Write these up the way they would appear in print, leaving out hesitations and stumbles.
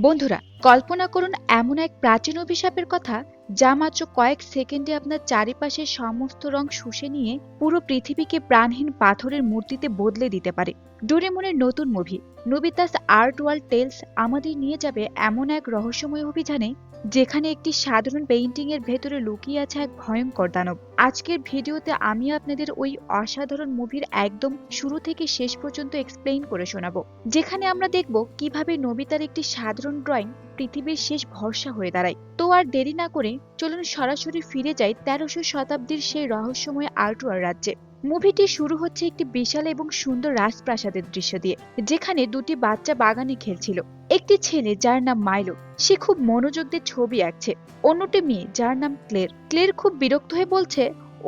বন্ধুরা, কল্পনা করুন এমন এক প্রাচীন অভিশাপের কথা যা মাত্র কয়েক সেকেন্ডে আপনার চারিপাশের সমস্ত রং শুষে নিয়ে পুরো পৃথিবীকে প্রাণহীন পাথরের মূর্তিতে বদলে দিতে পারে। ডোরেমনের নতুন মুভি নোবিতাস আর্ট ওয়ার্ল্ড টেলস আমাদের নিয়ে যাবে এমন এক রহস্যময় অভিযানে যেখানে একটি সাধারণ পেইন্টিং এর ভেতরে লুকিয়ে আছে এক ভয়ঙ্কর দানব। আজকের ভিডিওতে আমি আপনাদের ওই অসাধারণ মুভির একদম শুরু থেকে শেষ পর্যন্ত এক্সপ্লেইন করে শোনাবো, যেখানে আমরা দেখব কিভাবে নোবিতার একটি সাধারণ ড্রয়িং পৃথিবীর শেষ ভরসা হয়ে দাঁড়ায়। তো আর দেরি না করে চলুন সরাসরি ফিরে যাই 1300 শতাব্দীর সেই রহস্যময় আর্টওয়ার রাজ্যে। মুভিটি শুরু হচ্ছে একটি বিশাল এবং সুন্দর রাজপ্রাসাদের দৃশ্য দিয়ে, যেখানে দুটি বাচ্চা বাগানে খেলছিল। একটি ছেলে যার নাম মাইলো, সে খুব মনোযোগ দিয়ে ছবি আঁকছে। অন্যটি মেয়ে যার নাম ক্লের। ক্লের খুব বিরক্ত হয়ে বলছে,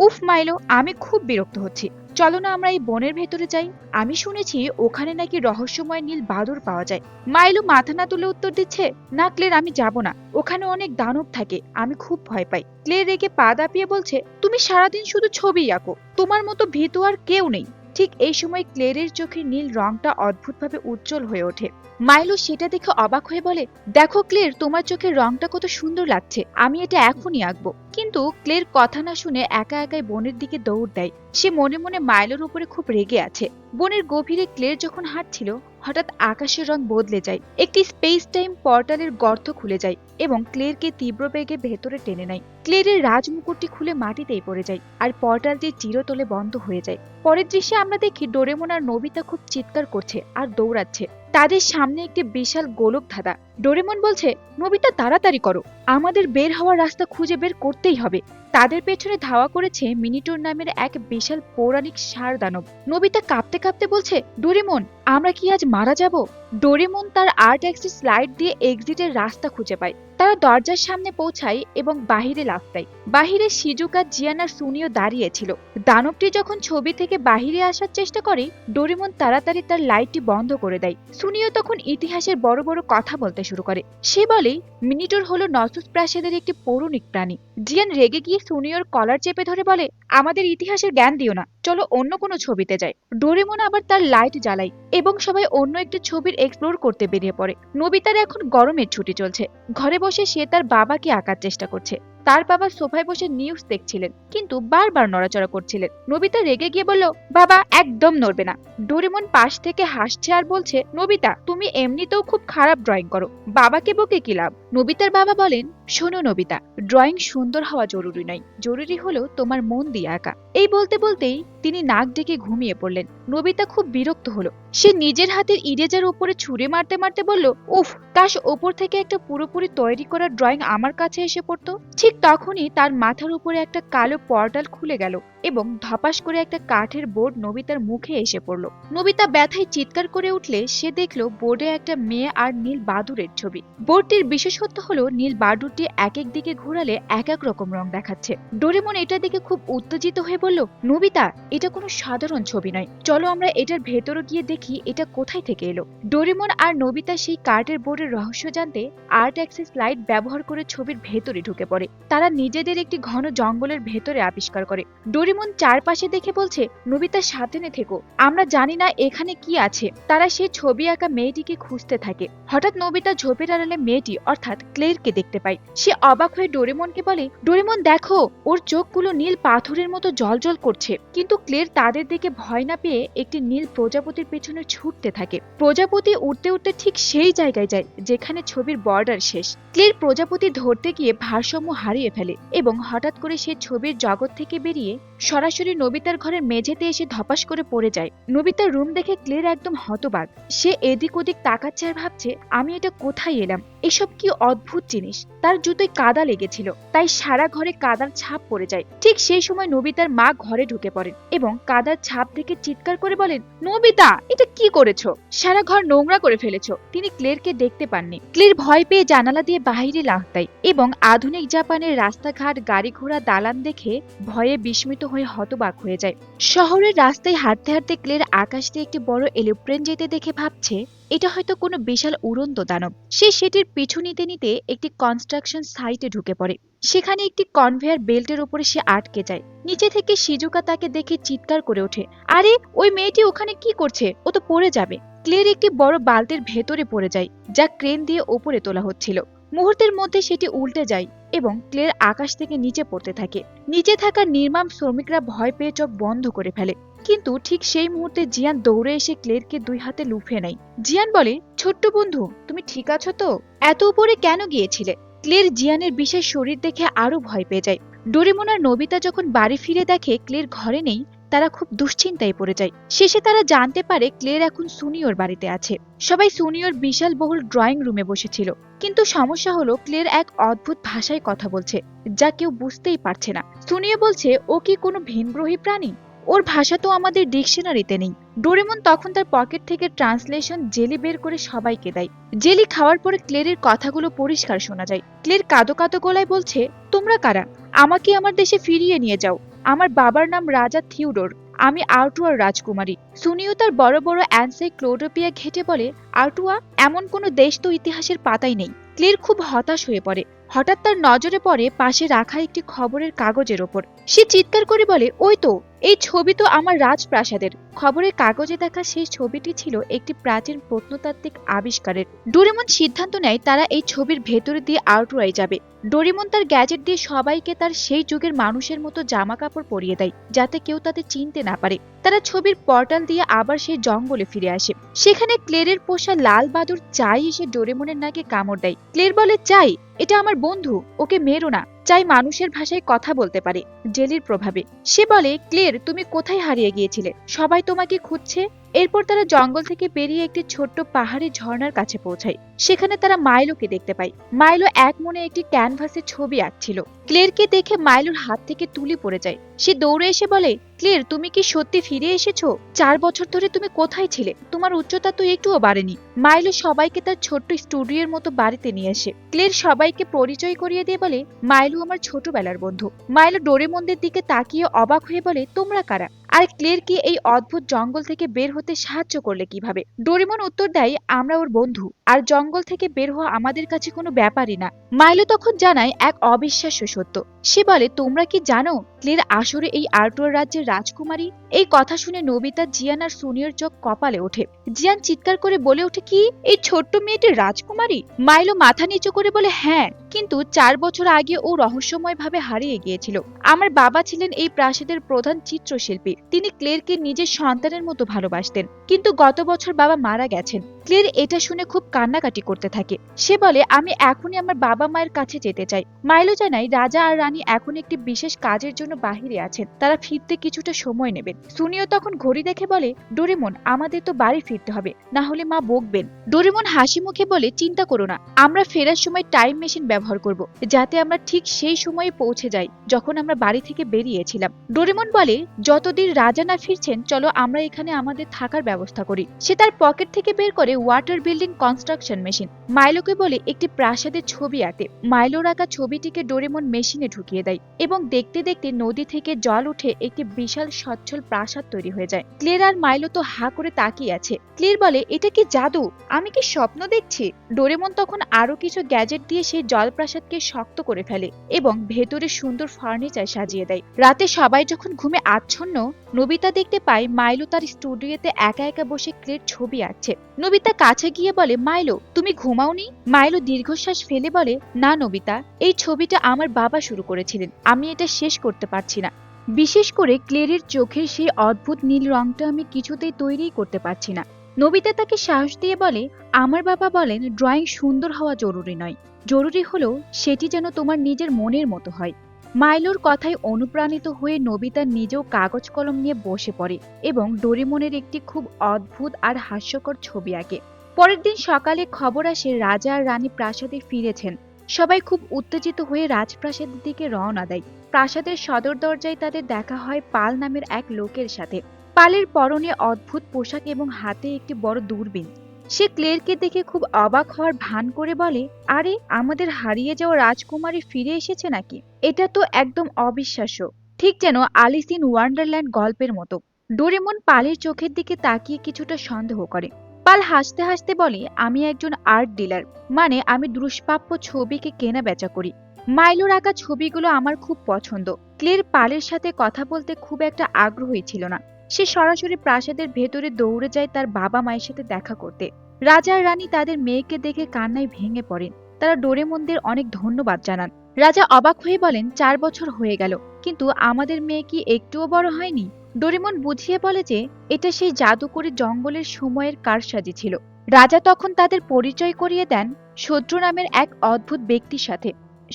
উফ মাইলো, আমি খুব বিরক্ত হচ্ছি, চলো না আমরা এই বনের ভেতরে যাই, আমি শুনেছি ওখানে নাকি রহস্যময় নীল বাদুড় পাওয়া যায়। মাইলো মাথা না তুলে উত্তর দিচ্ছে, না ক্লের, আমি যাব না, ওখানে অনেক দানব থাকে, আমি খুব ভয় পাই। ক্লের রেগে পা দাপিয়ে বলছে, তুমি সারাদিন শুধু ছবি আঁকো, তোমার মতো ভীতু আর কেউ নেই। ঠিক এই সময় ক্লেরের চোখের নীল রংটা অদ্ভুতভাবে উজ্জ্বল হয়ে ওঠে। মাইলো সেটা দেখে অবাক হয়ে বলে, দেখো ক্লের, তোমার চোখের রংটা কত সুন্দর লাগছে, আমি এটা এখনই আঁকবো। কিন্তু ক্লের কথা না শুনে একা একাই বনের দিকে দৌড় দেয়। সে মনে মনে মাইলোর উপরে খুব রেগে আছে। বনের গভীরে ক্লের যখন হাঁটছিল, হঠাৎ আকাশের রং বদলে যায়। একটি স্পেস টাইম পোর্টালের গর্ত খুলে যায় এবং ক্লেরকে তীব্র বেগে ভেতরে টেনে নেয়। ক্লেরের রাজমুকুটটি খুলে মাটিতেই পড়ে যায় আর পোর্টালটি চিরতলে বন্ধ হয়ে যায়। পরের দৃশ্যে আমরা দেখি ডোরেমন আর নোবিতা খুব চিৎকার করছে আর দৌড়াচ্ছে। তাদের সামনে একটি বিশাল গোলক ধাঁধা। ডোরেমন বলছে, নোবিতা তাড়াতাড়ি করো, আমাদের বের হওয়ার রাস্তা খুঁজে বের করতেই হবে। তাদের পেছনে ধাওয়া করেছে মিনিটোর নামের এক বিশাল পৌরাণিক ষাঁড় দানব। নোবিতা কাঁপতে কাঁপতে বলছে, ডোরেমন, আমরা কি আজ মারা যাব? ডোরেমন তার আর্ট অ্যাক্সিস লাইট দিয়ে এক্সিটের রাস্তা খুঁজে পায়। তারা দরজার সামনে পৌঁছায় এবং বাহিরে লাফায়। বাহিরে শিজুকা, জিয়ান আর সুনিও দাঁড়িয়েছিল। দানবটি যখন ছবি থেকে বাহিরে আসার চেষ্টা করে, ডোরেমন তাড়াতাড়ি তার লাইটটি বন্ধ করে দেয়। সুনিও তখন ইতিহাসের বড় বড় কথা বলতে শুরু করে। সে বলে, মিনিটোর হলো নসুস প্রাসাদের একটি পৌরাণিক প্রাণী। জিয়ান রেগে গিয়ে সুনিওর কলার চেপে ধরে বলে, আমাদের ইতিহাসের জ্ঞান দিও না, চলো অন্য কোনো ছবিতে যাই। ডোরেমন আবার তার লাইট জ্বালায় এবং সবাই অন্য একটি ছবির এক্সপ্লোর করতে বেরিয়ে পড়ে। নোবিতার এখন গরমের ছুটি চলছে। ঘরে বসে সে তার বাবাকে আঁকার চেষ্টা করছে। তার বাবা সোফায় বসে নিউজ দেখছিলেন, কিন্তু বারবার নড়াচড়া করছিলেন। নোবিতা রেগে গিয়ে বলল, বাবা একদম নড়বে না। ডোরেমন পাশ থেকে হাসছে আর বলছে, নোবিতা, তুমি এমনিতেও খুব খারাপ ড্রয়িং করো, বাবাকে বকে কি লাভ? নোবিতার বাবা বলেন, শোনো নোবিতা, ড্রয়িং সুন্দর হওয়া জরুরি নয়, জরুরি হলো তোমার মন দিয়ে আঁকা। এই বলতে বলতেই তিনি নাক ডেকে ঘুমিয়ে পড়লেন। নোবিতা খুব বিরক্ত হলো। সে নিজের হাতের ইরেজার উপরে ছুঁড়ে মারতে মারতে বলল, উফ, কাশ ওপর থেকে একটা পুরোপুরি তৈরি করা ড্রয়িং আমার কাছে এসে পড়তো। ঠিক তখনই তার মাথার উপরে একটা কালো পোর্টাল খুলে গেল এবং ধপাস করে একটা কাঠের বোর্ড নোবিতার মুখে এসে পড়ল। নোবিতা ব্যথায় চিৎকার করে উঠলে সে দেখলো বোর্ডে একটা মেয়ে আর নীল বাদুড়ের ছবি। বোর্ডটির বিশেষত্ব হলো নীল বাদুড়টি এক এক দিকে ঘোরালে এক এক রকম রং দেখাচ্ছে। ডোরেমন এটা দেখে খুব উত্তেজিত হয়ে বলল, নোবিতা, এটা কোনো সাধারণ ছবি নয়, চলো আমরা এটার ভেতরে গিয়ে দেখি এটা কোথায় থেকে এলো। ডোরেমন আর নোবিতা সেই কাঠের বোর্ডের রহস্য জানতে আর্ট অ্যাক্সিস লাইট ব্যবহার করে ছবির ভেতরে ঢুকে পড়ে। তারা নিজেদের একটি ঘন জঙ্গলের ভেতরে আবিষ্কার করে। ডোরেমন চারপাশে দেখে বলছে, নোবিতা সাবধানে থেকো, আমরা জানি না এখানে কি আছে। তারা সেই ছবি আঁকা মেয়েটিকে খুঁজতে থাকে। হঠাৎ নোবিতা ঝোপের আড়ালে মেয়েটি অর্থাৎ ক্লেরকে দেখতে পায়। সে অবাক হয়ে ডোরেমনকে বলে, ডোরেমন দেখো, ওর চোখগুলো নীল পাথরের মতো জলজল করছে। কিন্তু ক্লের তাদের দিকে ভয় না পেয়ে একটি নীল প্রজাপতির পেছনে ছুটতে থাকে। প্রজাপতি উঠতে উঠতে ঠিক সেই জায়গায় যায় যেখানে ছবির বর্ডার শেষ। ক্লের প্রজাপতি ধরতে গিয়ে ভারসাম্য হারিয়ে ফেলে এবং হঠাৎ করে সে ছবির জগৎ থেকে বেরিয়ে সরাসরি নোবিতার ঘরের মেঝেতে এসে ধপাস করে পড়ে যায়। নোবিতার রুম দেখে ক্লের একদম হতবাক। সে এদিক ওদিক তাকাচ্ছে আর ভাবছে, আমি এটা কোথায় এলাম, এসব কি অদ্ভুত জিনিস। তার জুতোয় কাদা লেগেছিল, তাই সারা ঘরে কাদার ছাপ পড়ে যায়। ঠিক সেই সময় নোবিতার মা ঘরে ঢুকে পড়েন এবং কাদার ছাপ থেকে চিৎকার করে বলেন, নোবিতা, এটা কি করেছো? সারা ঘর নোংরা করে ফেলেছো। তিনি ক্লেরকে দেখতে পাননি। ক্লের ভয় পেয়ে জানালা দিয়ে বাহিরে লাফ দেয় এবং আধুনিক জাপানের রাস্তাঘাট, গাড়ি ঘোড়া, দালান দেখে ভয়ে বিস্মিত হয়ে হতবাক হয়ে যায়। শহরের রাস্তায় হাঁটতে হাঁটতে ক্লের আকাশ দিয়ে একটি বড় এরোপ্লেন যেতে দেখে ভাবছে, এটা হয়তো কোনো বিশাল উড়ন্ত দানব। সে সেটির পিছু নিতে নিতে একটি কনস্ট্রাকশন সাইটে ঢুকে পড়ে। সেখানে একটি কনভেয়ার বেল্টের উপরে সে আটকে যায়। নিচে থেকে শিজুকা তাকে দেখে চিৎকার করে ওঠে, আরে ওই মেয়েটি ওখানে কি করছে, ও তো পড়ে যাবে। ক্লের একটি বড় বালতির ভেতরে পড়ে যায়, যা ক্রেন দিয়ে ওপরে তোলা হচ্ছিল। মুহূর্তের মধ্যে সেটি উল্টে যায় এবং ক্লের আকাশ থেকে নিচে পড়তে থাকে। নিচে থাকা নির্মাণ শ্রমিকরা ভয় পেয়ে চোখ বন্ধ করে ফেলে, কিন্তু ঠিক সেই মুহূর্তে জিয়ান দৌড়ে এসে ক্লেরকে 2 হাতে লুফে নেয়। জিয়ান বলে, ছোট্ট বন্ধু, তুমি ঠিক আছো তো? এত উপরে কেন গিয়েছিলে? ক্লের জিয়ানের বিশেষ শরীর দেখে আরো ভয় পেয়ে যায়। ডোরেমন আর নোবিতা যখন বাড়ি ফিরে দেখে ক্লের ঘরে নেই, তারা খুব দুশ্চিন্তায় পড়ে যায়। শেষে তারা জানতে পারে ক্লের এখন সুনিয়র বাড়িতে আছে। সবাই সুনিয়র বিশাল বহুল ড্রয়িং রুমে বসেছিল, কিন্তু সমস্যা হলো ক্লের এক অদ্ভুত ভাষায় কথা বলছে, যা কেউ বুঝতেই পারছে না। সুনিয়র বলছে ও কি কোনো ভিনগ্রহী প্রাণী? ওর ভাষা তো আমাদের ডিকশনারিতে নেই। ডোরেমন তখন তার পকেট থেকে ট্রান্সলেশন জেলি বের করে সবাইকে দেয়। জেলি খাওয়ার পরে ক্লেরের কথাগুলো পরিষ্কার শোনা যায়। ক্লের কাঁদো কাঁদো গলায় বলছে, তোমরা কারা? আমাকে আমার দেশে ফিরিয়ে নিয়ে যাও। আমার বাবার নাম রাজা থিওডোর। আমি আর্টুয়ার রাজকুমারী। সুনিও তার বড় বড় অ্যানসাইক্লোপিডিয়া ঘেঁটে বলে, আর্টুয়া, এমন কোনো দেশ তো ইতিহাসের পাতাই নেই। ক্লের খুব হতাশ হয়ে পড়ে। হঠাৎ তার নজরে পড়ে পাশে রাখা একটি খবরের কাগজের ওপর। সে চিৎকার করে বলে, ওই তো, এই ছবি তো আমার রাজপ্রাসাদের। খবরের কাগজে দেখা সেই ছবিটি ছিল একটি প্রাচীন প্রত্নতাত্ত্বিক আবিষ্কারের। ডোরেমন সিদ্ধান্ত নেয় তারা এই ছবির ভেতরে দিয়ে আউটওয়াই যাবে। ডোরেমন তার গ্যাজেট দিয়ে সবাইকে তার সেই যুগের মানুষের মতো জামা কাপড় পরিয়ে দেয়, যাতে কেউ তাদের চিনতে না পারে। তারা ছবির পোর্টাল দিয়ে আবার সেই জঙ্গলে ফিরে আসে। সেখানে ক্লেরের পোষা লাল বাদুর চাই এসে ডোরেমনের নাকে কামড় দেয়। ক্লের বলে, চাই, এটা আমার বন্ধু, ওকে মেরো না। চাই মানুষের ভাষায় কথা বলতে পারে, জেলির প্রভাবে। সে বলে, ক্লের, তুমি কোথায় হারিয়ে গিয়েছিলে? সবাই তোমাকে খুঁজছে। এরপর তারা জঙ্গল থেকে বেরিয়ে একটি ছোট্ট পাহাড়ি ঝর্ণার কাছে পৌঁছায়। সেখানে তারা মাইলোকে দেখতে পায়। মাইলো এক মনে একটি ক্যানভাসে ছবি আঁকছিল। ক্লেরকে দেখে মাইলোর হাত থেকে তুলি পড়ে যায়। সে দৌড়ে এসে বলে, ক্লের, তুমি কি সত্যি ফিরে এসেছো? 4 বছর ধরে তুমি কোথায় ছিলে? তোমার উচ্চতা তো একটুও বাড়েনি। মাইলো সবাইকে তার ছোট্ট স্টুডিওর মতো বাড়িতে নিয়ে আসে। ক্লের সবাইকে পরিচয় করিয়ে দিয়ে বলে, মাইলো আমার ছোটবেলার বন্ধু। মাইলো ডোরেমনদের দিকে তাকিয়ে অবাক হয়ে বলে, তোমরা কারা? আর ক্লের কি এই অদ্ভুত জঙ্গল থেকে বের হতে সাহায্য করলে কিভাবে? ডোরেমন উত্তর দেয়, আমরা ওর বন্ধু, আর জঙ্গল থেকে বের হওয়া আমাদের কাছে কোনো ব্যাপারই না। মাইলো তখন জানায় এক অবিশ্বাস্য সত্য। সে বলে, তোমরা কি জানো ক্লের আসলে এই আর্টুয়ার রাজ্যের রাজকুমারী? এই কথা শুনে নোবিতা, জিয়ান আর সুনিয়র চোখ কপালে ওঠে। জিয়ান চিৎকার করে বলে ওঠে, কি, এই ছোট্ট মেয়েটি রাজকুমারী? মাইলো মাথা নিচু করে বলে, হ্যাঁ, কিন্তু 4 বছর আগে ও রহস্যময় ভাবে হারিয়ে গিয়েছিল। আমার বাবা ছিলেন এই প্রাসাদের প্রধান চিত্রশিল্পী। তিনি ক্লেরকে নিজের সন্তানের মতো ভালোবাসতেন, কিন্তু গত বছর বাবা মারা গেছেন। ক্লের এটা শুনে খুব কান্নাকাটি করতে থাকে। সে বলে, আমি এখনই আমার বাবা মায়ের কাছে যেতে চাই। মাইলো জানায়, রাজা আর রানী এখন একটি বিশেষ কাজের জন্য বাহিরে আছেন, তারা ফিরতে কিছুটা সময় নেবেন। সুনিও তখন ঘড়ি দেখে বলে, ডোরেমন, আমাদের তো বাড়ি ফিরতে হবে, না হলে মা বকবেন। ডোরেমন হাসি মুখে বলে, চিন্তা করো না, আমরা ফেরার সময় টাইম মেশিন ব্যবহার করব, যাতে আমরা ঠিক সেই সময়ে পৌঁছে যাই যখন আমরা বাড়ি থেকে বেরিয়েছিলাম। ডোরেমন বলে, যতদিন রাজা না ফিরছেন, চলো আমরা এখানে আমাদের থাকার ব্যবস্থা করি। সে তার পকেট থেকে বের করে ওয়াটার বিল্ডিং কনস্ট্রাকশন মেশিন। মাইলোকে বলে একটি প্রাসাদের ছবি আঁকতে। মাইলোর আঁকা ছবিটিকে ডোরেমন মেশিনে ঢুকিয়ে দেয় এবং দেখতে দেখতে নদী থেকে জল উঠে একটি বিশাল সচ্ছল প্রাসাদ তৈরি হয়ে যায়। ক্লের আর মাইলো তো হা করে তাকিয়ে আছে। ক্লের বলে, এটা কি জাদু? আমি কি স্বপ্ন দেখছি? ডোরেমন তখন আরো কিছু গ্যাজেট দিয়ে সেই জলপ্রাসাদকে শক্ত করে ফেলে এবং ভেতরে সুন্দর ফার্নিচার সাজিয়ে দেয়। রাতে সবাই যখন ঘুমে আচ্ছন্ন, নোবিতা দেখতে পায় মাইলো তার স্টুডিওতে একা একা বসে ক্লের ছবি আঁকছে। নোবিতা কাছে গিয়ে বলে, মাইলো, তুমি ঘুমাওনি? মাইলো দীর্ঘশ্বাস ফেলে বলে, না নোবিতা, এই ছবিটা আমার বাবা শুরু করেছিলেন, আমি এটা শেষ করতে পারছি না। বিশেষ করে ক্লেরের চোখের সেই অদ্ভুত নীল রংটা আমি কিছুতেই তৈরি করতে পারছি না। নোবিতা তাকে সাহস দিয়ে বলে, আমার বাবা বলেন ড্রয়িং সুন্দর হওয়া জরুরি নয়, জরুরি হলো সেটি যেন তোমার নিজের মনের মতো হয়। মাইলোর কথায় অনুপ্রাণিত হয়ে নোবিতা নিজেও কাগজ কলম নিয়ে বসে পড়ে এবং ডোরেমনের একটি খুব অদ্ভুত আর হাস্যকর ছবি আঁকে। পরের দিন সকালে খবর আসে রাজা আর রানী প্রাসাদে ফিরেছেন। সবাই খুব উত্তেজিত হয়ে রাজপ্রাসাদের দিকে রওনা দেয়। প্রাসাদের সদর দরজায় তাদের দেখা হয় পাল নামের এক লোকের সাথে। পালের পরনে অদ্ভুত পোশাক এবং হাতে একটি বড় দূরবীন। সে ক্লেরকে দেখে খুব অবাক হওয়ার ভান করে বলে, আরে, আমাদের হারিয়ে যাওয়া রাজকুমারী ফিরে এসেছে নাকি? এটা তো একদম অবিশ্বাস্য, ঠিক যেন আলিস ইন ওয়ান্ডারল্যান্ড গল্পের মতো। ডোরেমন পালের চোখের দিকে তাকিয়ে কিছুটা সন্দেহ করে। পাল হাসতে হাসতে বলে, আমি একজন আর্ট ডিলার, মানে আমি দুষ্প্রাপ্য ছবিকে কেনা বেচা করি। মাইলোর আঁকা ছবিগুলো আমার খুব পছন্দ। ক্লের পালের সাথে কথা বলতে খুব একটা আগ্রহী ছিল না। সে সরাসরি প্রাসাদের ভেতরে দৌড়ে যায় তার বাবা মায়ের সাথে দেখা করতে। রাজা আর রানী তাদের মেয়েকে দেখে কান্নায় ভেঙে পড়েন। তারা ডোরেমনদের অনেক ধন্যবাদ জানান। রাজা অবাক হয়ে বলেন, 4 বছর হয়ে গেল, কিন্তু আমাদের মেয়ে কি একটুও বড় হয়নি? ডোরেমন বুঝিয়ে বলে যে এটা সেই জাদুকরী জঙ্গলের সময়ের কারসাজি ছিল। রাজা তখন তাদের পরিচয় করিয়ে দেন শত্রু নামের এক অদ্ভুত ব্যক্তির সাথে।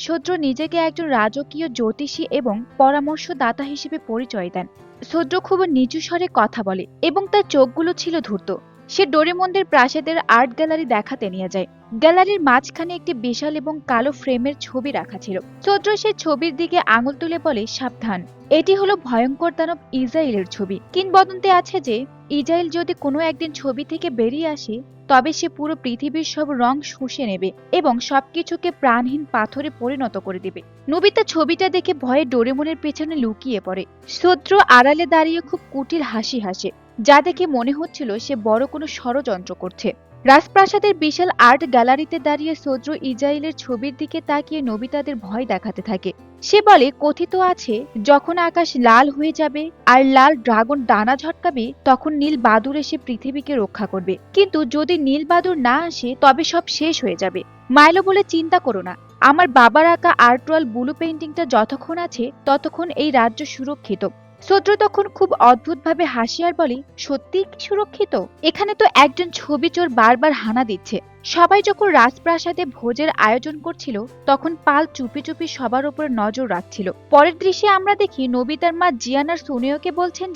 শত্রু নিজেকে একজন রাজকীয় জ্যোতিষী এবং পরামর্শদাতা হিসেবে পরিচয় দেন। শত্রু খুব নিচু স্বরে কথা বলে এবং তার চোখগুলো ছিল ধূর্ত। সে ডোরেমনদের প্রাসাদের আর্ট গ্যালারি দেখাতে নিয়ে যায়। গ্যালারির মাঝখানে একটি বিশাল এবং কালো ফ্রেমের ছবি রাখা ছিল। শত্রু সে ছবির দিকে আঙুল তুলে বলে, সাবধান, এটি হলো ভয়ঙ্কর দানব ইজাইলের ছবি। কিংবদন্তি আছে যে ইজাইল যদি কোনো একদিন ছবি থেকে বেরিয়ে আসে, তবে সে পুরো পৃথিবীর সব রং শুষে নেবে এবং সবকিছুকে প্রাণহীন পাথরে পরিণত করে দেবে। নোবিতা ছবিটা দেখে ভয়ে ডোরেমনের পেছনে লুকিয়ে পড়ে। শত্রু আড়ালে দাঁড়িয়ে খুব কুটিল হাসি হাসে, যা দেখে মনে হচ্ছিল সে বড় কোনো ষড়যন্ত্র করছে। রাজপ্রাসাদের বিশাল আর্ট গ্যালারিতে দাঁড়িয়ে শত্রু ইজাইলের ছবির দিকে তাকিয়ে নোবিতাদের ভয় দেখাতে থাকে। সে বলে, কথিত আছে যখন আকাশ লাল হয়ে যাবে আর লাল ড্রাগন ডানা ঝটকাবে, তখন নীল বাদুর এসে পৃথিবীকে রক্ষা করবে। কিন্তু যদি নীল বাদুর না আসে, তবে সব শেষ হয়ে যাবে। মাইলো বলে, চিন্তা করো না, আমার বাবার আঁকা আর্টওয়াল ব্লু পেইন্টিংটা যতক্ষণ আছে ততক্ষণ এই রাজ্য সুরক্ষিত। শত্রু তখন খুব অদ্ভুতভাবে হাসি আর বলে, সত্যিই কি সুরক্ষিত? এখানে তো একজন ছবি চোর বারবার হানা দিচ্ছে। সবাই যখন রাজপ্রাসাদে ভোজের আয়োজন করছিল, তখন পাল চুপি চুপি সবার উপর নজর রাখছিল। পরের দৃশ্যে আমরা দেখি নোবিতার মা জিয়ান আর সুনিওকে বলছেন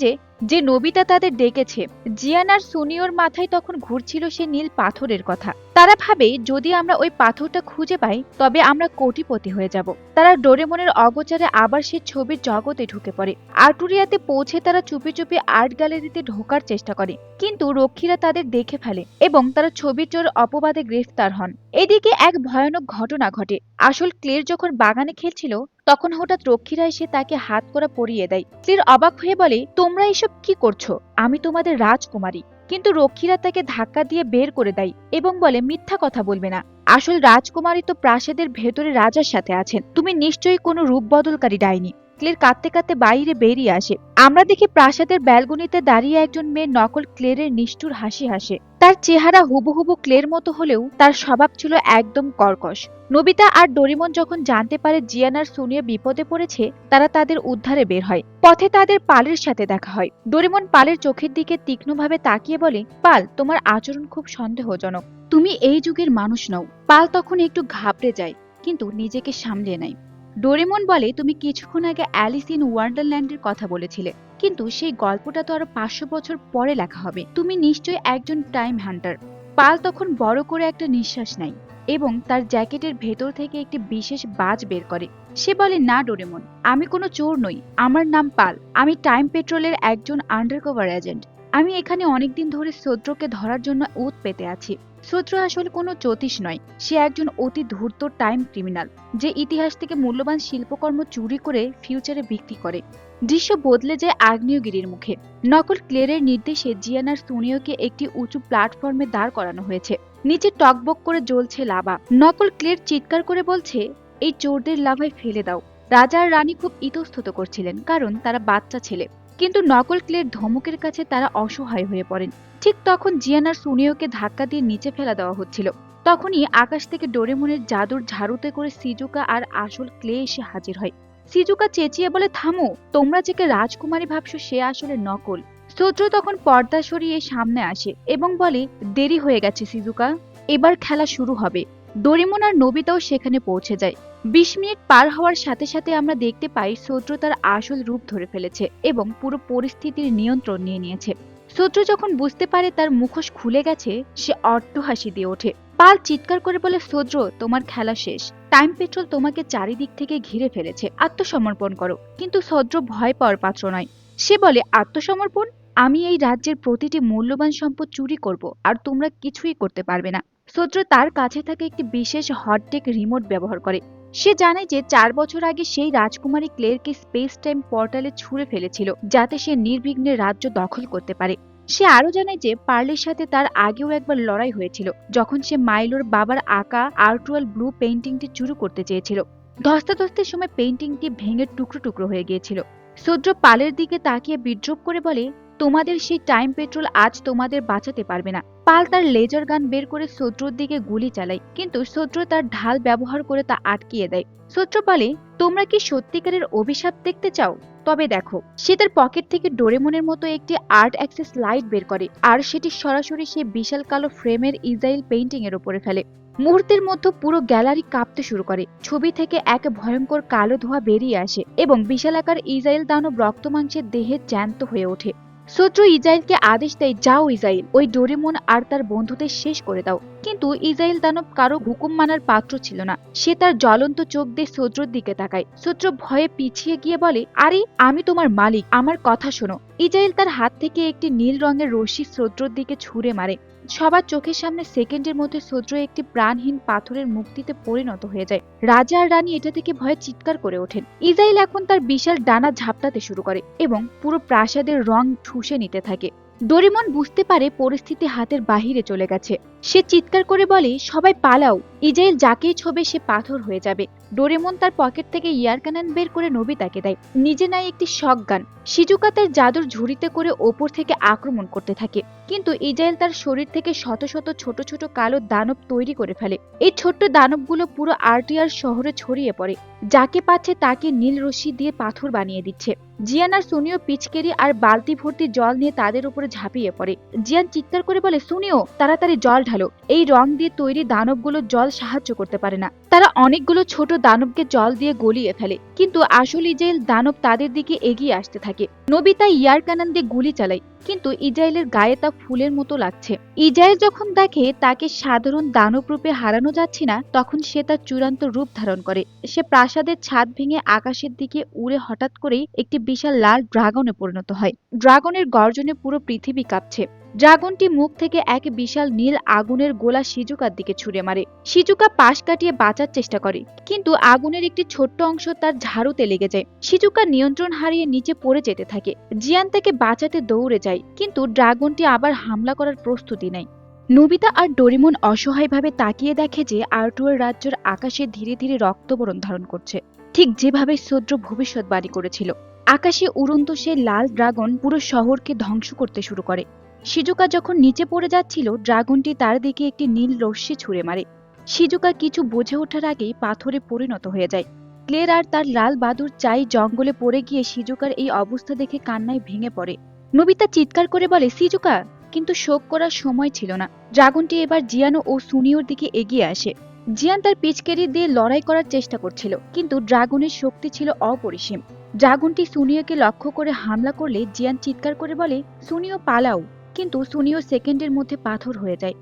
যে নোবিতা তাদের ডেকেছে। জিয়ান আর সুনিওর মাথায় তখন ঘুরছিল সে নীল পাথরের কথা। তারা ভাবে যদি আমরা ওই পাথরটা খুঁজে পাই, তবে আমরা কোটিপতি হয়ে যাব। তারা ডোরেমনের অগোচরে আবার সে ছবির জগতে ঢুকে পড়ে। আর্টুরিয়াতে পৌঁছে তারা চুপি চুপি আর্ট গ্যালারিতে ঢোকার চেষ্টা করে, কিন্তু রক্ষীরা তাদের দেখে ফেলে এবং তারা ছবি চোর অপবাদে গ্রেফতার হন। এদিকে এক ভয়ানক ঘটনা ঘটে। আসল ক্লের যখন বাগানে খেলছিল, তখন হঠাৎ রক্ষীরা এসে তাকে হাত করা পরিয়ে দেয়। ক্লের অবাক হয়ে বলে, তোমরা এসব কি করছো? আমি তোমাদের রাজকুমারী। কিন্তু রক্ষীরা তাকে ধাক্কা দিয়ে বের করে দেয় এবং বলে, মিথ্যা কথা বলবে না, আসল রাজকুমারী তো প্রাসাদের ভেতরে রাজার সাথে আছেন, তুমি নিশ্চয়ই কোনো রূপ বদলকারী ডাইনি। ক্লের কাঁদতে কাঁদতে বাইরে বেরিয়ে আসে। আমরা দেখি প্রাসাদের ব্যালকনিতে দাঁড়িয়ে একজন মেয়ে নকল ক্লেরের নিষ্ঠুর হাসি হাসে। তার চেহারা হুবহুবু ক্লের মতো হলেও তার স্বভাব ছিল একদম কর্কশ। নোবিতা আর ডোরেমন যখন জানতে পারে জিয়ান আর সুনিয়া বিপদে পড়েছে, তারা তাদের উদ্ধারে বের হয়। পথে তাদের পালের সাথে দেখা হয়। ডোরেমন পালের চোখের দিকে তীক্ষ্ণভাবে তাকিয়ে বলে, পাল, তোমার আচরণ খুব সন্দেহজনক, তুমি এই যুগের মানুষ নও। পাল তখন একটু ঘাবড়ে যায়, কিন্তু নিজেকে সামলে নেয়। ডোরেমন বলে, তুমি কিছুক্ষণ আগে অ্যালিস ইন ওয়ান্ডারল্যান্ডের কথা বলেছিলে, কিন্তু সেই গল্পটা তো আরো 500 বছর পরে লেখা হবে। তুমি নিশ্চয়ই একজন টাইম হান্টার। পাল তখন বড় করে একটা নিঃশ্বাস নেয় এবং তার জ্যাকেটের ভেতর থেকে একটি বিশেষ বাজ বের করে। সে বলে, না ডোরেমন, আমি কোনো চোর নই, আমার নাম পাল, আমি টাইম পেট্রোলের একজন আন্ডারকভার এজেন্ট। আমি এখানে অনেকদিন ধরে শত্রুকে ধরার জন্য উত পেতে আছি। শত্রু আসলে কোনো জ্যোতিষ নয়, সে একজন অতি ধূর্ত টাইম ক্রিমিনাল, যে ইতিহাস থেকে মূল্যবান শিল্পকর্ম চুরি করে ফিউচারে বিক্রি করে। দৃশ্য বদলে যায় আগ্নেয়গিরির মুখে। নকল ক্লেরের নির্দেশে জিয়ান আর সুনিওকে একটি উঁচু প্ল্যাটফর্মে দাঁড় করানো হয়েছে। নিচে টকবক করে জ্বলছে লাভা। নকল ক্লের চিৎকার করে বলছে, এই চোরদের লাভায় ফেলে দাও। রাজা আর রানী খুব ইতস্তত করছিলেন, কারণ তারা বাচ্চা ছেলে, কিন্তু নকল ক্লের ধমকের কাছে তারা অসহায় হয়ে পড়েন। ঠিক তখন জিয়ান আর সুনিওকে ধাক্কা দিয়ে নিচে ফেলা দেওয়া হচ্ছিল। তখনই আকাশ থেকে ডোরেমনের জাদুর ঝাড়ুতে করে সিজুকা আর আসল ক্লে এসে হাজির হয়। সিজুকা চেঁচিয়ে বলে, থামো, তোমরা যাকে রাজকুমারী ভাবছো সে আসলে নকল। শত্রু তখন পর্দা সরিয়ে সামনে আসে এবং বলে, দেরি হয়ে গেছে সিজুকা, এবার খেলা শুরু হবে। ডোরেমন আর নোবিতাও সেখানে পৌঁছে যায়। 20 মিনিট পার হওয়ার সাথে সাথে আমরা দেখতে পাই শত্রু তার আসল রূপ ধরে ফেলেছে এবং পুরো পরিস্থিতির নিয়ন্ত্রণ নিয়ে নিয়েছে। শত্রু যখন বুঝতে পারে তার মুখোশ খুলে গেছে, সে অট্টহাসি দিয়ে ওঠে। পাল চিৎকার করে বলে, শত্রু, তোমার খেলা শেষ। টাইম পেট্রোল তোমাকে চারিদিক থেকে ঘিরে ফেলেছে, আত্মসমর্পণ করো। কিন্তু শত্রু ভয় পাওয়ার পাত্র নয়। সে বলে, আত্মসমর্পণ? আমি এই রাজ্যের প্রতিটি মূল্যবান সম্পদ চুরি করব, আর তোমরা কিছুই করতে পারবে না। শত্রু তার কাছে থাকে একটি বিশেষ হটটেক রিমোট ব্যবহার করে। সে জানে যে 4 বছর আগে সেই রাজকুমারী ক্লেরকে স্পেস টাইম পোর্টালে ছুঁড়ে ফেলেছিল, যাতে সে নির্বিঘ্নে রাজ্য দখল করতে পারে। সে আরো জানে যে পার্লের সাথে তার আগেও একবার লড়াই হয়েছিল, যখন সে মাইলোর বাবার আঁকা আর্টওয়াল ব্লু পেইন্টিংটি চুরি করতে চেয়েছিল। ধস্তাধস্তির সময় পেইন্টিংটি ভেঙে টুকরো টুকরো হয়ে গিয়েছিল। শত্রু পালের দিকে তাকিয়ে বিদ্রুপ করে বলে, তোমাদের সেই টাইম পেট্রোল আজ তোমাদের বাঁচাতে পারবে না। পাল তার লেজার গান বের করে শত্রুর দিকে গুলি চালায়, কিন্তু শত্রু তার ঢাল ব্যবহার করে তা আটকিয়ে দেয়। শত্রু বলে, তোমরা কি সত্যিকারের অভিশাপ দেখতে চাও? তবে দেখো। সে তার পকেট থেকে ডোরেমনের মতো একটি আর্ট অ্যাক্সেস লাইট বের করে, আর সেটি সরাসরি সেই বিশাল কালো ফ্রেমের ইসরায়েল পেইন্টিং এর উপরে ফেলে। মুহূর্তের মধ্যে পুরো গ্যালারি কাঁপতে শুরু করে। ছবি থেকে এক ভয়ঙ্কর কালো ধোঁয়া বেরিয়ে আসে এবং বিশালাকার ইসরায়েল দানব রক্তমাংসের দেহে জ্যান্ত হয়ে ওঠে। শত্রু ইসরায়েলকে আদেশ দেয়, যাও ইসরায়েল, ওই ডোরেমন আর তার বন্ধুদের শেষ করে দাও। কিন্তু ইসরায়েল দানব কারো হুকুম মানার পাত্র ছিল না। সে তার জ্বলন্ত চোখ দিয়ে শত্রুর দিকে তাকায়। শত্রু ভয়ে পিছিয়ে গিয়ে বলে, আরে আমি তোমার মালিক, আমার কথা শোনো। ইসরায়েল তার হাত থেকে একটি নীল রঙের রশ্মি শত্রুর দিকে ছুঁড়ে মারে। সবার চোখের সামনে সেকেন্ডের মধ্যে শত্রু একটি প্রাণহীন পাথরের মূর্তিতে পরিণত হয়ে যায়। রাজা আর রানী এটা থেকে ভয়ে চিৎকার করে ওঠেন। ইসরায়েল এখন তার বিশাল ডানা ঝাপটাতে শুরু করে এবং পুরো প্রাসাদের রং শুষে নিতে থাকে। ডোরেমন বুঝতে পারে পরিস্থিতি হাতের বাহিরে চলে গেছে। সে চিৎকার করে বলে, সবাই পালাও, ইসরায়েল যাকেই ছোবে সে পাথর হয়ে যাবে। ডোরেমন তার পকেট থেকে ইয়ার ক্যানন বের করে নোবিতাকে দেয়, নিজে নাই একটি শটগান। শিজুকা তার জাদুর ঝুড়িতে করে ওপর থেকে আক্রমণ করতে থাকে, কিন্তু ইসরায়েল তার শরীর থেকে শত শত ছোট ছোট কালো দানব তৈরি করে ফেলে। এই ছোট্ট দানবগুলো পুরো আর্টিয়ার শহরে ছড়িয়ে পড়ে। যাকে পাচ্ছে তাকে নীল রশ্মি দিয়ে পাথর বানিয়ে দিচ্ছে। জিয়ান আর সুনিও পিচকেরি আর বালতি ভর্তি জল নিয়ে তাদের উপরে ঝাঁপিয়ে পড়ে। জিয়ান চিৎকার করে বলে, সুনিও তাড়াতাড়ি জল ঢালো, এই রং দিয়ে তৈরি দানবগুলো জল সাহায্য করতে পারে না। তারা অনেকগুলো ছোট দানবকে জল দিয়ে গলিয়ে ফেলে, কিন্তু আসল ইসরায়েল দানব তাদের দিকে এগিয়ে আসতে থাকে। নোবিতা ইয়ার ক্যানন দিয়ে গুলি চালায়, কিন্তু ইসরায়েলের গায়ে তা ফুলের মতো লাগছে। ইসরায়েল যখন দেখে তাকে সাধারণ দানব রূপে হারানো যাচ্ছে না, তখন সে তার চূড়ান্ত রূপ ধারণ করে। সে প্রাসাদের ছাদ ভেঙে আকাশের দিকে উড়ে হঠাৎ করেই একটি বিশাল লাল ড্রাগনে পরিণত হয়। ড্রাগনের গর্জনে পুরো পৃথিবী কাঁপছে। ড্রাগনটি মুখ থেকে এক বিশাল নীল আগুনের গোলা শিজুকার দিকে ছুঁড়ে মারে। শিজুকা পাশ কাটিয়ে বাঁচার চেষ্টা করে, কিন্তু আগুনের একটি ছোট্ট অংশ তার ঝাড়ুতে লেগে যায়। শিজুকা নিয়ন্ত্রণ হারিয়ে নিচে পড়ে যেতে থাকে। জিয়ান তাকে বাঁচাতে দৌড়ে যায়, কিন্তু ড্রাগনটি আবার হামলা করার প্রস্তুতি নেয়। নোবিতা আর ডোরেমন অসহায়ভাবে তাকিয়ে দেখে যে আর্টুয়ার রাজ্যের আকাশে ধীরে ধীরে রক্তবরণ ধারণ করছে, ঠিক যেভাবে শত্রু ভবিষ্যৎবাণী করেছিল। আকাশে উড়ন্ত সেই লাল ড্রাগন পুরো শহরকে ধ্বংস করতে শুরু করে। শিজুকা যখন নিচে পড়ে যাচ্ছিল, ড্রাগনটি তার দিকে একটি নীল রশ্মি ছুঁড়ে মারে। শিজুকা কিছু বুঝে ওঠার আগেই পাথরে পরিণত হয়ে যায়। ক্লের আর তার লাল বাদুর চাই জঙ্গলে পড়ে গিয়ে শিজুকার এই অবস্থা দেখে কান্নায় ভেঙে পড়ে। নোবিতা চিৎকার করে বলে, শিজুকা, কিন্তু শোক করার সময় ছিল না। ড্রাগনটি এবার জিয়ানো ও সুনিওর দিকে এগিয়ে আসে। জিয়ান তার পিচকেরি দিয়ে লড়াই করার চেষ্টা করছিল, কিন্তু ড্রাগনের শক্তি ছিল অপরিসীম। ড্রাগনটি সুনিওকে লক্ষ্য করে হামলা করলে জিয়ান চিৎকার করে বলে, সুনিও পালাও, কিন্তু সুনিও সেকেন্ডের মধ্যে পাথর হয়ে যায়।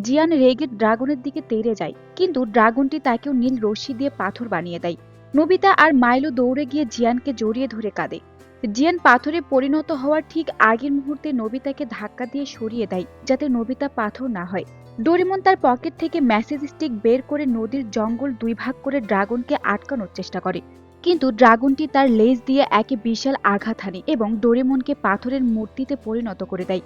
জিয়ান রেগে ড্রাগনের দিকে তেড়ে যায়, কিন্তু ড্রাগনটি তাকেও নীল রশ্মি দিয়ে পাথর বানিয়ে দেয়। নোবিতা আর মাইলো দৌড়ে গিয়ে জিয়ানকে জড়িয়ে ধরে কাঁদে। জিয়ান পাথরে পরিণত হওয়ার ঠিক আগের মুহূর্তে নোবিতাকে ধাক্কা দিয়ে সরিয়ে দেয়, যাতে নোবিতা পাথর না হয়। ডোরেমন তার পকেট থেকে মেসেজ স্টিক বের করে নদীর জঙ্গল দুই ভাগ করে ড্রাগনকে আটকানোর চেষ্টা করে, কিন্তু ড্রাগনটি তার লেজ দিয়ে একে বিশাল আঘাত হানে এবং ডোরেমনকে পাথরের মূর্তিতে পরিণত করে দেয়।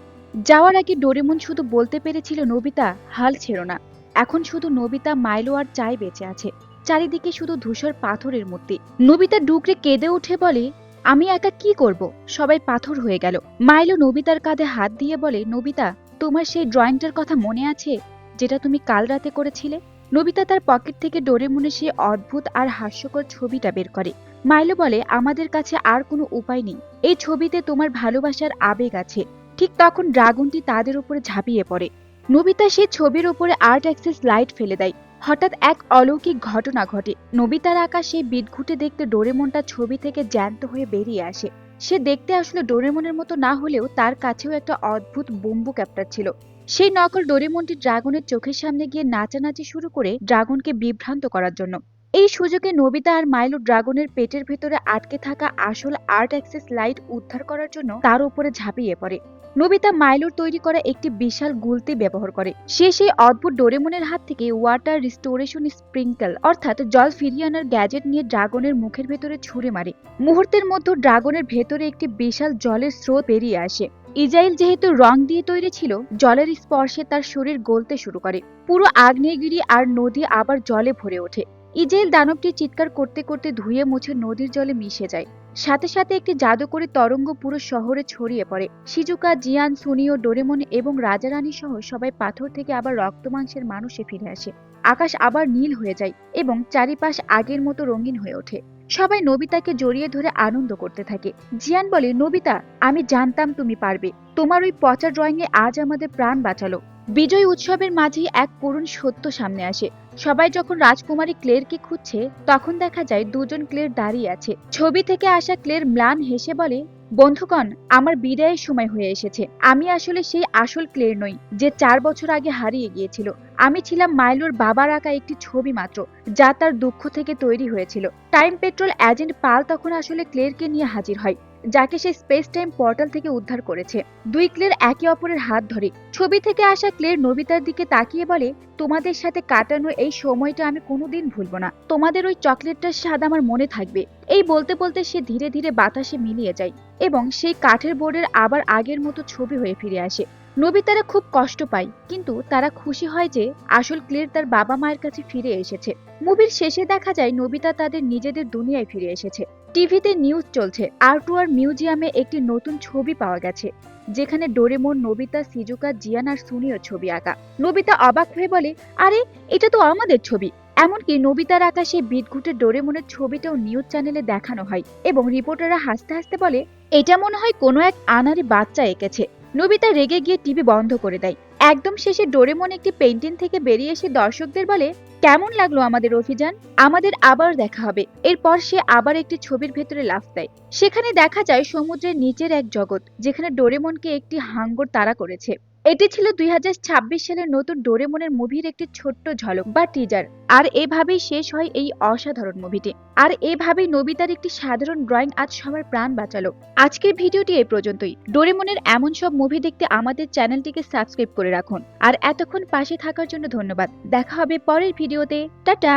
যাওয়ার আগে ডোরেমন শুধু বলতে পেরেছিল, নোবিতা, হাল ছেড়ো না। এখন শুধু নোবিতা, মাইলো আর চাই বেঁচে আছে। চারিদিকে শুধু ধূসর পাথরের মূর্তি। নোবিতা ডুকরে কেঁদে উঠে বলে, আমি একা কি করব, সবাই পাথর হয়ে গেল। মাইলো নোবিতার কাঁধে হাত দিয়ে বলে, নোবিতা, তোমার সেই ড্রয়িংটার কথা মনে আছে, যেটা তুমি কাল রাতে করেছিলে? নোবিতা তার পকেট থেকে ডোরেমনের সেই অদ্ভুত আর হাস্যকর ছবিটা বের করে। মাইলো বলে, আমাদের কাছে আর কোনো উপায় নেই, এই ছবিতে তোমার ভালোবাসার আবেগ আছে। ঠিক তখন ড্রাগনটি তাদের উপরে ঝাঁপিয়ে পড়ে। নোবিতা সেই ছবির উপরে আর্ট অ্যাক্সেস লাইট ফেলে দেয়। হঠাৎ এক অলৌকিক ঘটনা ঘটে। নোবিতার আঁকা সেই বিদঘুটে দেখতে ডোরেমনটা ছবি থেকে জ্যান্ত হয়ে বেরিয়ে আসে। সে দেখতে আসলে ডোরেমনের মতো না হলেও তার কাছেও একটা অদ্ভুত বম্বু ক্যাপ্টার ছিল। সেই নকল ডোরেমনটি ড্রাগনের চোখের সামনে গিয়ে নাচানাচি শুরু করে ড্রাগনকে বিভ্রান্ত করার জন্য। এই সুযোগে নোবিতা আর মাইলো ড্রাগনের পেটের ভেতরে আটকে থাকা আসল আর্ট অ্যাক্সেস লাইট উদ্ধার করার জন্য তার উপরে ঝাঁপিয়ে পড়ে। নোবিতা মাইলোর তৈরি করা একটি বিশাল গুলতি ব্যবহার করে। সে সেই অদ্ভুত ডোরেমনের হাত থেকে ওয়াটার রিস্টোরেশন স্প্রিঙ্কল অর্থাৎ জল ফিরিয়ে আনার গ্যাজেট নিয়ে ড্রাগনের মুখের ভেতরে ছুঁড়ে মারে। মুহূর্তের মধ্যে ড্রাগনের ভেতরে একটি বিশাল জলের স্রোত বেরিয়ে আসে। ইসরায়েল যেহেতু রং দিয়ে তৈরি ছিল, জলের স্পর্শে তার শরীর গলতে শুরু করে। পুরো আগ্নেয়গিরি আর নদী আবার জলে ভরে ওঠে। ইজেল দানবটি চিৎকার করতে করতে ধুয়ে মুছে নদীর জলে মিশে যায়। সাথে সাথে একটি জাদুকরী তরঙ্গ পুরো শহরে ছড়িয়ে পড়ে। শিজুকা, জিয়ান, সুনিও, ডোরেমন এবং রাজারানী সহ সবাই পাথর থেকে আবার রক্ত মাংসের মানুষে ফিরে আসে। আকাশ আবার নীল হয়ে যায় এবং চারিপাশ আগের মতো রঙিন হয়ে ওঠে। সবাই নবিতাকে জড়িয়ে ধরে আনন্দ করতে থাকে। জিয়ান বলে, নবিতা, আমি জানতাম তুমি পারবে। তোমার ওই পচা ড্রয়িং এ আজ আমাদের প্রাণ বাঁচালো। বিজয় উৎসবের মাঝেই এক করুণ সত্য সামনে আসে। সবাই যখন রাজকুমারী ক্লেরকে খুঁজছে, তখন দেখা যায় দুজন ক্লের দাঁড়িয়ে আছে। ছবি থেকে আসা ক্লের ম্লান হেসে বলে, বন্ধুগণ, আমার বিদায়ের সময় হয়ে এসেছে। আমি আসলে সেই আসল ক্লের নই যে 4 বছর আগে হারিয়ে গিয়েছিল। আমি ছিলাম মাইলোর বাবার আঁকা একটি ছবি মাত্র, যা তার দুঃখ থেকে তৈরি হয়েছিল। টাইম পেট্রোল এজেন্ট পাল তখন আসলে ক্লেরকে নিয়ে হাজির হয়, যাকে সে স্পেস টাইম পোর্টাল থেকে উদ্ধার করেছে। দুই ক্লের একে অপরের হাত ধরে। ছবি থেকে আসা ক্লের নবিতার দিকে তাকিয়ে বলে, তোমাদের সাথে কাটানো এই সময়টা আমি কোনোদিন ভুলবো না। তোমাদের ওই চকলেটটার স্বাদ আমার মনে থাকবে। এই বলতে বলতে সে ধীরে ধীরে বাতাসে মিলিয়ে যায় এবং সেই কাঠের বোর্ডের আবার আগের মতো ছবি হয়ে ফিরে আসে। নবিতারা খুব কষ্ট পায়, কিন্তু তারা খুশি হয় যে আসল ক্লের তার বাবা মায়ের কাছে ফিরে এসেছে। মুভির শেষে দেখা যায় নবিতা তাদের নিজেদের দুনিয়ায় ফিরে এসেছে। টিভিতে নিউজ চলছে, আর্টওয়ার মিউজিয়ামে একটি নতুন ছবি পাওয়া গেছে, যেখানে ডোরেমন, নবিতা, সিজুকা, জিয়ান আর সুনিও ছবি আঁকা। নবিতা অবাক হয়ে বলে, আরে, এটা তো আমাদের ছবি। এমনকি নবিতার আঁকা সেই বিদঘুটে ডোরেমনের ছবিটাও নিউজ চ্যানেলে দেখানো হয় এবং রিপোর্টাররা হাসতে হাসতে বলে, এটা মনে হয় কোনো এক আনাড়ি বাচ্চা এঁকেছে। নবিতা রেগে গিয়ে টিভি বন্ধ করে দেয়। একদম শেষে ডোরেমন একটি পেইন্টিং থেকে বেরিয়ে এসে দর্শকদের বলে, কেমন লাগলো আমাদের অভিযান? আমাদের আবার দেখা হবে। এরপর সে আবার একটি ছবির ভেতরে লাফ দেয়। সেখানে দেখা যায় সমুদ্রের নিচের এক জগৎ, যেখানে ডোরেমনকে একটি হাঙ্গর তাড়া করেছে। এটি ছিল 2026 সালের নতুন ডোরেমনের মুভির একটি ছোট্ট ঝলক বা টিজার। আর এভাবেই শেষ হয় এই অসাধারণ মুভিটি। আর এভাবেই নবিতার একটি সাধারণ ড্রয়িং আজ সবার প্রাণ বাঁচালো। আজকের ভিডিওটি এই পর্যন্তই। ডোরেমনের এমন সব মুভি দেখতে আমাদের চ্যানেলটিকে সাবস্ক্রাইব করে রাখুন। আর এতক্ষণ পাশে থাকার জন্য ধন্যবাদ। দেখা হবে পরের ভিডিওতে। টাটা।